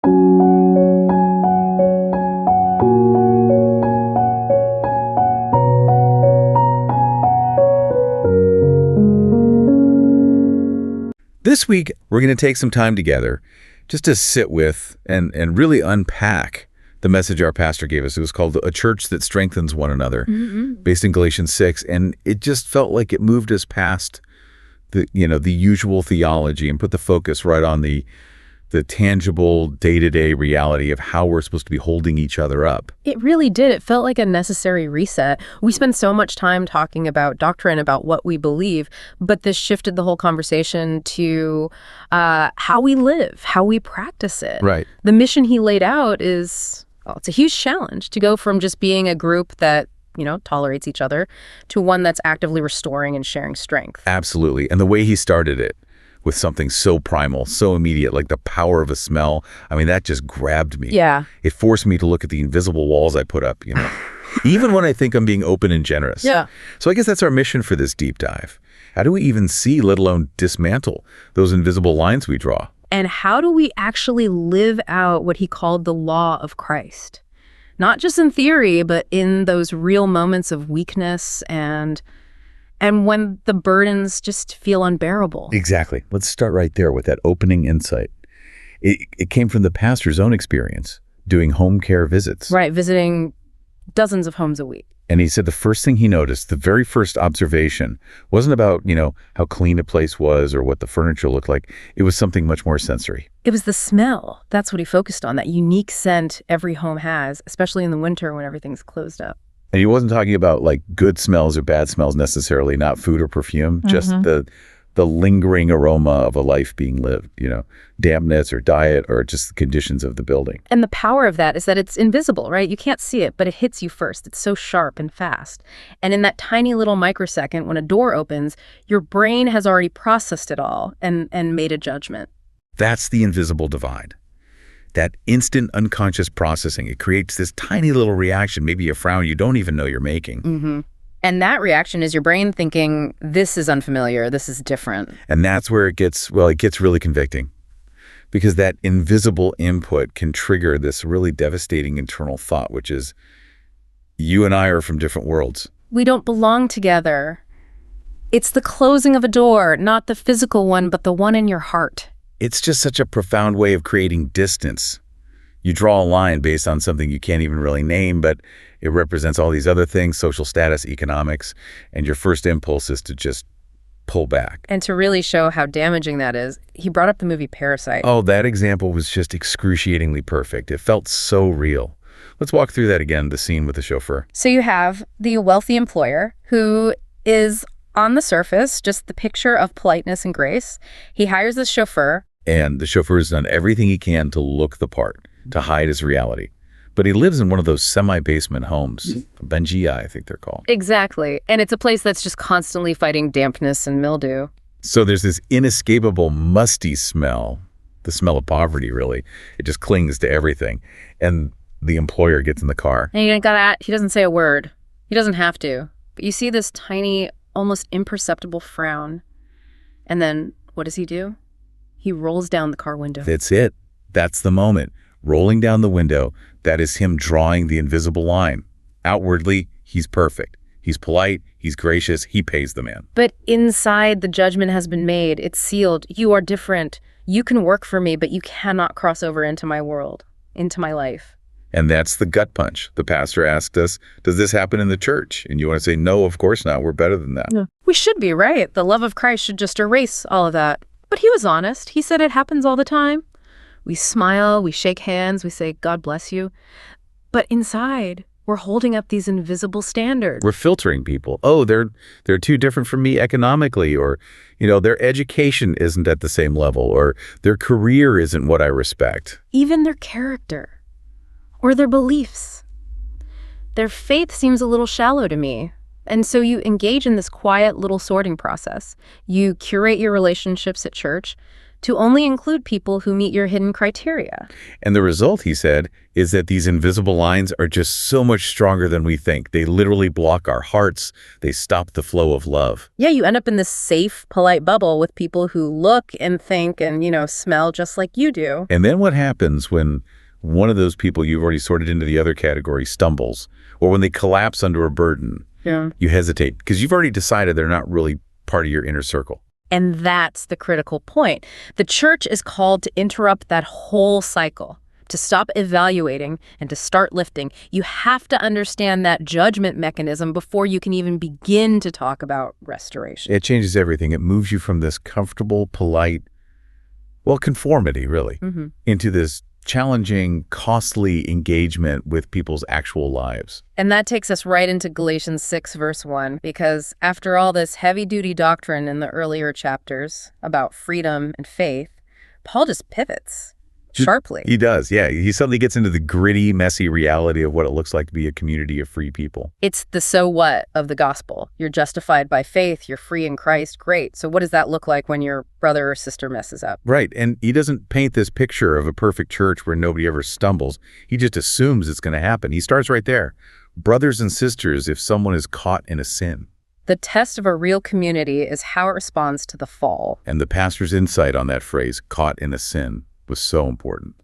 This week, we're going to take some time together just to sit with and really unpack the message our pastor gave us. It was called A Church That Strengthens One Another, based in Galatians 6. And it just felt like it moved us past the usual theology and put the focus right on the tangible day-to-day reality of how we're supposed to be holding each other up. It really did. It felt like a necessary reset. We spend so much time talking about doctrine, about what we believe, but this shifted the whole conversation to how we live, how we practice it. Right. The mission he laid out is, well, it's a huge challenge to go from just being a group that tolerates each other to one that's actively restoring and sharing strength. Absolutely. And the way he started it with something so primal, so immediate, like the power of a smell. I mean, that just grabbed me. Yeah. It forced me to look at the invisible walls I put up, even when I think I'm being open and generous. Yeah. So I guess that's our mission for this deep dive. How do we even see, let alone dismantle, those invisible lines we draw? And how do we actually live out what he called the law of Christ? Not just in theory, but in those real moments of weakness and when the burdens just feel unbearable. Exactly. Let's start right there with that opening insight. It came from the pastor's own experience doing home care visits. Right, visiting dozens of homes a week. And he said the first thing he noticed, the very first observation, wasn't about, how clean a place was or what the furniture looked like. It was something much more sensory. It was the smell. That's what he focused on, that unique scent every home has, especially in the winter when everything's closed up. And he wasn't talking about like good smells or bad smells necessarily, not food or perfume, just the lingering aroma of a life being lived, dampness or diet or just the conditions of the building. And the power of that is that it's invisible, right? You can't see it, but it hits you first. It's so sharp and fast. And in that tiny little microsecond, when a door opens, your brain has already processed it all and made a judgment. That's the invisible divide. That instant unconscious processing, it creates this tiny little reaction, maybe a frown you don't even know you're making. And that reaction is your brain thinking, this is unfamiliar, this is different. And that's where it gets really convicting. Because that invisible input can trigger this really devastating internal thought, which is, you and I are from different worlds. We don't belong together. It's the closing of a door, not the physical one, but the one in your heart. It's just such a profound way of creating distance. You draw a line based on something you can't even really name, but it represents all these other things, social status, economics, and your first impulse is to just pull back. And to really show how damaging that is, he brought up the movie Parasite. Oh, that example was just excruciatingly perfect. It felt so real. Let's walk through that again, the scene with the chauffeur. So you have the wealthy employer who is on the surface just the picture of politeness and grace. He hires this chauffeur. And the chauffeur has done everything he can to look the part, to hide his reality. But he lives in one of those semi-basement homes, Benjia, I think they're called. Exactly. And it's a place that's just constantly fighting dampness and mildew. So there's this inescapable musty smell, the smell of poverty, really. It just clings to everything. And the employer gets in the car. And he doesn't say a word. He doesn't have to. But you see this tiny, almost imperceptible frown. And then what does he do? He rolls down the car window. That's it. That's the moment. Rolling down the window, that is him drawing the invisible line. Outwardly, he's perfect. He's polite, he's gracious, he pays the man. But inside, the judgment has been made. It's sealed. You are different. You can work for me, but you cannot cross over into my world, into my life. And that's the gut punch. The pastor asked us, does this happen in the church? And you want to say, no, of course not. We're better than that. Yeah. We should be, right? The love of Christ should just erase all of that. But he was honest. He said it happens all the time. We smile, we shake hands, we say, God bless you. But inside, we're holding up these invisible standards. We're filtering people. Oh, they're too different from me economically, or, their education isn't at the same level, or their career isn't what I respect. Even their character, or their beliefs. Their faith seems a little shallow to me. And so you engage in this quiet little sorting process. You curate your relationships at church to only include people who meet your hidden criteria. And the result, he said, is that these invisible lines are just so much stronger than we think. They literally block our hearts. They stop the flow of love. Yeah, you end up in this safe, polite bubble with people who look and think and, smell just like you do. And then what happens when one of those people you've already sorted into the other category stumbles, or when they collapse under a burden? Yeah. You hesitate because you've already decided they're not really part of your inner circle. And that's the critical point. The church is called to interrupt that whole cycle, to stop evaluating and to start lifting. You have to understand that judgment mechanism before you can even begin to talk about restoration. It changes everything. It moves you from this comfortable, polite, conformity, really, into this challenging, costly engagement with people's actual lives. And that takes us right into Galatians 6, verse 1, because after all this heavy-duty doctrine in the earlier chapters about freedom and faith, Paul just pivots sharply. He does, yeah. He suddenly gets into the gritty, messy reality of what it looks like to be a community of free people. It's the so what of the gospel. You're justified by faith. You're free in Christ. Great. So what does that look like when your brother or sister messes up? Right. And he doesn't paint this picture of a perfect church where nobody ever stumbles. He just assumes it's going to happen. He starts right there. Brothers and sisters, if someone is caught in a sin. The test of a real community is how it responds to the fall. And the pastor's insight on that phrase, caught in a sin, was so important.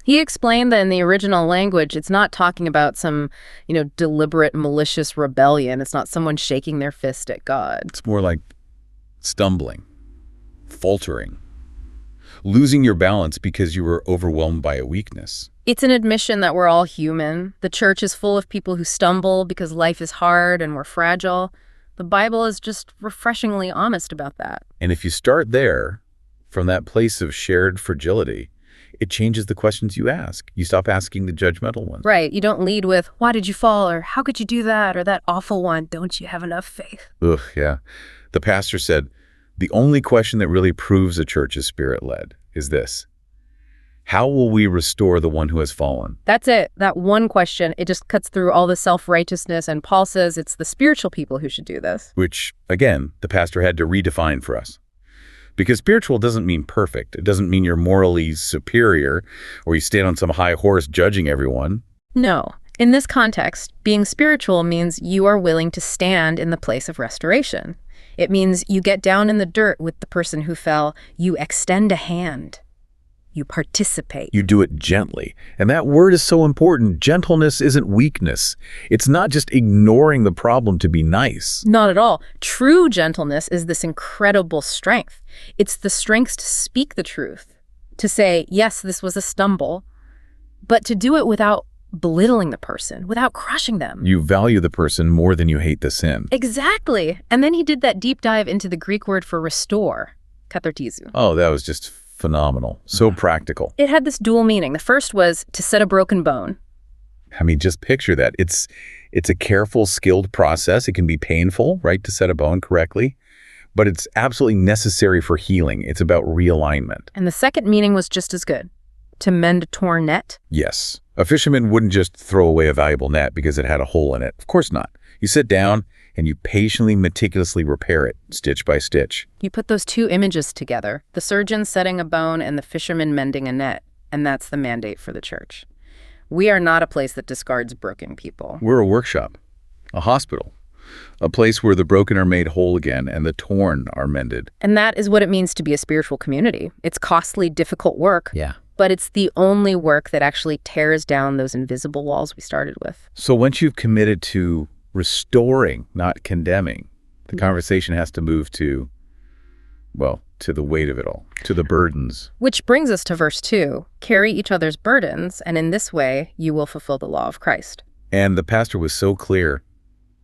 He explained that in the original language, it's not talking about some, deliberate, malicious rebellion. It's not someone shaking their fist at God. It's more like stumbling, faltering, losing your balance because you were overwhelmed by a weakness. It's an admission that we're all human. The church is full of people who stumble because life is hard and we're fragile. The Bible is just refreshingly honest about that. And if you start there, from that place of shared fragility, it changes the questions you ask. You stop asking the judgmental ones. Right. You don't lead with, why did you fall? Or how could you do that? Or that awful one, don't you have enough faith? Ugh, yeah. The pastor said, the only question that really proves a church is spirit-led is this: how will we restore the one who has fallen? That's it. That one question, it just cuts through all the self-righteousness. And Paul says it's the spiritual people who should do this. Which, again, the pastor had to redefine for us. Because spiritual doesn't mean perfect. It doesn't mean you're morally superior or you stand on some high horse judging everyone. No. In this context, being spiritual means you are willing to stand in the place of restoration. It means you get down in the dirt with the person who fell. You extend a hand. You participate. You do it gently. And that word is so important. Gentleness isn't weakness. It's not just ignoring the problem to be nice. Not at all. True gentleness is this incredible strength. It's the strength to speak the truth, to say, yes, this was a stumble, but to do it without belittling the person, without crushing them. You value the person more than you hate the sin. Exactly. And then he did that deep dive into the Greek word for restore, kathartizo. Oh, that was just phenomenal. So practical. It had this dual meaning. The first was to set a broken bone. I mean, just picture that. It's a careful, skilled process. It can be painful, right, to set a bone correctly, but it's absolutely necessary for healing. It's about realignment. And the second meaning was just as good. To mend a torn net. Yes. A fisherman wouldn't just throw away a valuable net because it had a hole in it. Of course not. You sit down and you patiently, meticulously repair it, stitch by stitch. You put those two images together, the surgeon setting a bone and the fisherman mending a net, and that's the mandate for the church. We are not a place that discards broken people. We're a workshop, a hospital, a place where the broken are made whole again and the torn are mended. And that is what it means to be a spiritual community. It's costly, difficult work. Yeah. But it's the only work that actually tears down those invisible walls we started with. So once you've committed to restoring, not condemning, the conversation has to move to the weight of it all, to the burdens. Which brings us to verse 2. Carry each other's burdens, and in this way you will fulfill the law of Christ. And the pastor was so clear.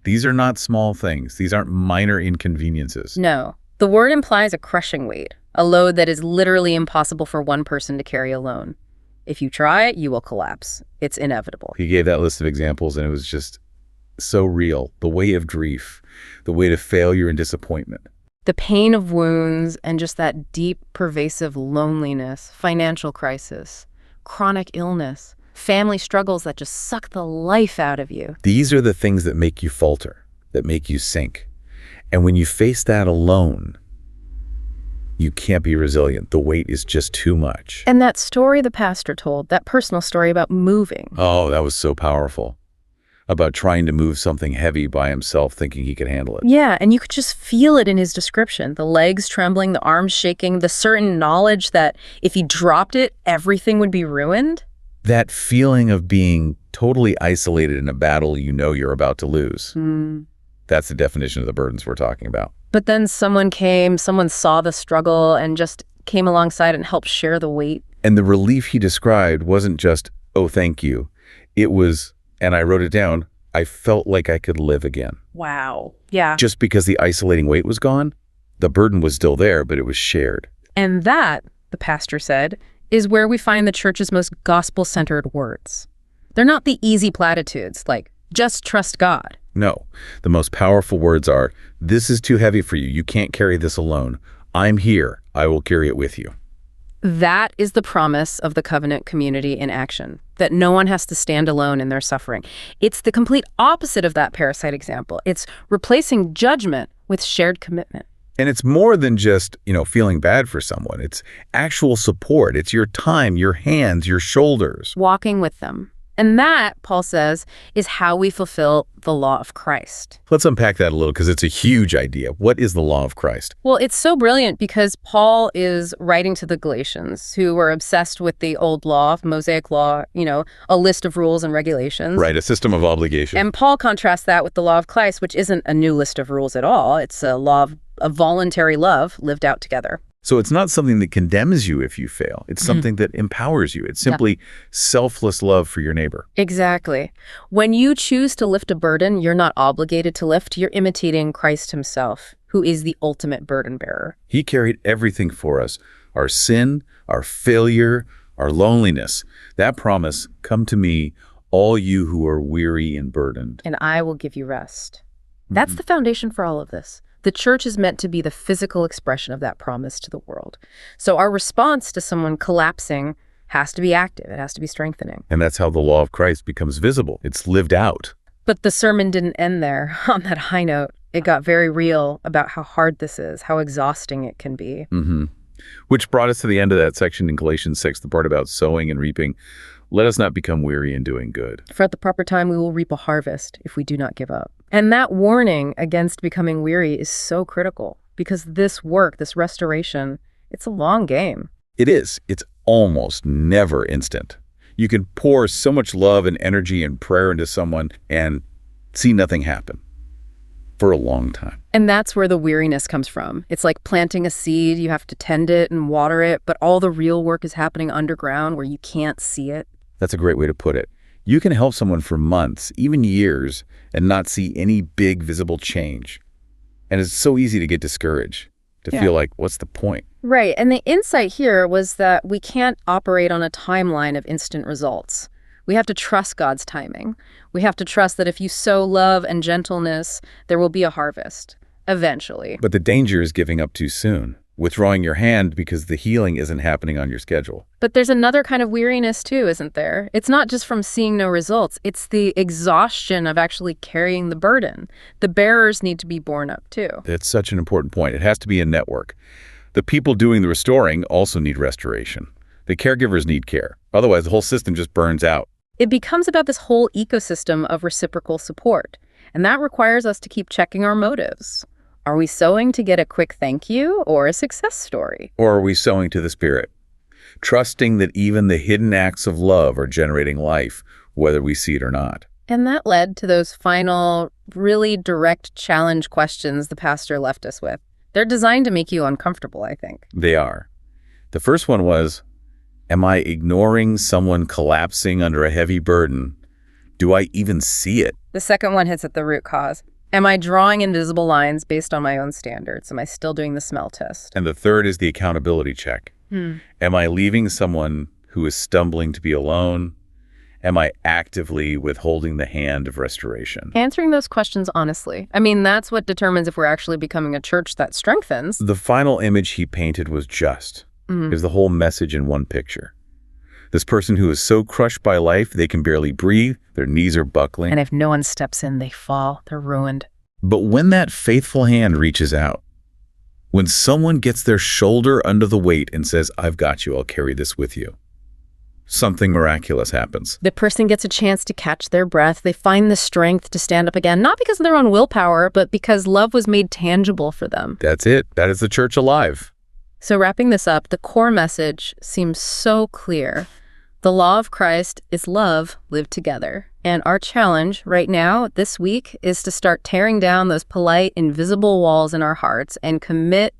These are not small things. These aren't minor inconveniences. No. The word implies a crushing weight, a load that is literally impossible for one person to carry alone. If you try it, you will collapse. It's inevitable. He gave that list of examples, and it was just so real. The weight of grief, the weight of failure and disappointment. The pain of wounds and just that deep, pervasive loneliness, financial crisis, chronic illness, family struggles that just suck the life out of you. These are the things that make you falter, that make you sink. And when you face that alone, You can't be resilient. The weight is just too much. And that story the pastor told, that personal story about moving. Oh, that was so powerful. About trying to move something heavy by himself, thinking he could handle it. Yeah, and you could just feel it in his description. The legs trembling, the arms shaking, the certain knowledge that if he dropped it, everything would be ruined. That feeling of being totally isolated in a battle you know you're about to lose. That's the definition of the burdens we're talking about. But then someone saw the struggle and just came alongside and helped share the weight. And the relief he described wasn't just, oh, thank you. It was, and I wrote it down, I felt like I could live again. Wow. Yeah. Just because the isolating weight was gone, the burden was still there, but it was shared. And that, the pastor said, is where we find the church's most gospel-centered words. They're not the easy platitudes, like, just trust God. No, the most powerful words are, this is too heavy for you. You can't carry this alone. I'm here. I will carry it with you. That is the promise of the covenant community in action, that no one has to stand alone in their suffering. It's the complete opposite of that parasite example. It's replacing judgment with shared commitment. And it's more than just, feeling bad for someone. It's actual support. It's your time, your hands, your shoulders. Walking with them. And that, Paul says, is how we fulfill the law of Christ. Let's unpack that a little because it's a huge idea. What is the law of Christ? Well, it's so brilliant because Paul is writing to the Galatians who were obsessed with the old law, Mosaic law, a list of rules and regulations. Right, a system of obligation. And Paul contrasts that with the law of Christ, which isn't a new list of rules at all. It's a law of voluntary love lived out together. So it's not something that condemns you if you fail. It's something that empowers you. It's simply selfless love for your neighbor. Exactly. When you choose to lift a burden you're not obligated to lift, you're imitating Christ himself, who is the ultimate burden bearer. He carried everything for us, our sin, our failure, our loneliness. That promise, come to me, all you who are weary and burdened. And I will give you rest. That's the foundation for all of this. The church is meant to be the physical expression of that promise to the world. So our response to someone collapsing has to be active. It has to be strengthening. And that's how the law of Christ becomes visible. It's lived out. But the sermon didn't end there on that high note. It got very real about how hard this is, how exhausting it can be. Which brought us to the end of that section in Galatians 6, the part about sowing and reaping. Let us not become weary in doing good. For at the proper time we will reap a harvest if we do not give up. And that warning against becoming weary is so critical because this work, this restoration, it's a long game. It is. It's almost never instant. You can pour so much love and energy and prayer into someone and see nothing happen for a long time. And that's where the weariness comes from. It's like planting a seed. You have to tend it and water it, but all the real work is happening underground where you can't see it. That's a great way to put it. You can help someone for months, even years, and not see any big visible change. And it's so easy to get discouraged, to feel like, what's the point? Right. And the insight here was that we can't operate on a timeline of instant results. We have to trust God's timing. We have to trust that if you sow love and gentleness, there will be a harvest, eventually. But the danger is giving up too soon, withdrawing your hand because the healing isn't happening on your schedule. But there's another kind of weariness too, isn't there? It's not just from seeing no results. It's the exhaustion of actually carrying the burden. The bearers need to be borne up too. That's such an important point. It has to be a network. The people doing the restoring also need restoration. The caregivers need care. Otherwise, the whole system just burns out. It becomes about this whole ecosystem of reciprocal support. And that requires us to keep checking our motives. Are we sowing to get a quick thank you or a success story? Or are we sowing to the Spirit, trusting that even the hidden acts of love are generating life, whether we see it or not? And that led to those final, really direct challenge questions the pastor left us with. They're designed to make you uncomfortable, I think. They are. The first one was, am I ignoring someone collapsing under a heavy burden? Do I even see it? The second one hits at the root cause. Am I drawing invisible lines based on my own standards? Am I still doing the smell test? And the third is the accountability check. Am I leaving someone who is stumbling to be alone? Am I actively withholding the hand of restoration? Answering those questions honestly. I mean, that's what determines if we're actually becoming a church that strengthens. The final image he painted was just. It was the whole message in one picture. This person who is so crushed by life, they can barely breathe, their knees are buckling. And if no one steps in, they fall, they're ruined. But when that faithful hand reaches out, When someone gets their shoulder under the weight and says, I've got you, I'll carry this with you, something miraculous happens. The person gets a chance to catch their breath. They find the strength to stand up again, not because of their own willpower, but because love was made tangible for them. That's it. That is the church alive. So wrapping this up, the core message seems so clear. The law of Christ is love lived together. And our challenge right now, this week, is to start tearing down those polite, invisible walls in our hearts and commit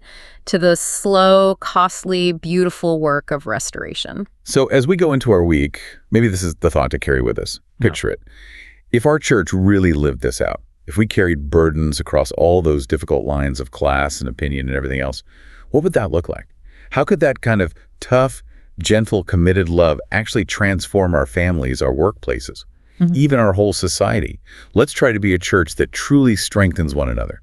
to the slow, costly, beautiful work of restoration. So as we go into our week, maybe this is the thought to carry with us. Picture it. If our church really lived this out, if we carried burdens across all those difficult lines of class and opinion and everything else, what would that look like? How could that kind of tough, gentle, committed love actually transform our families, our workplaces, even our whole society? Let's try to be a church that truly strengthens one another.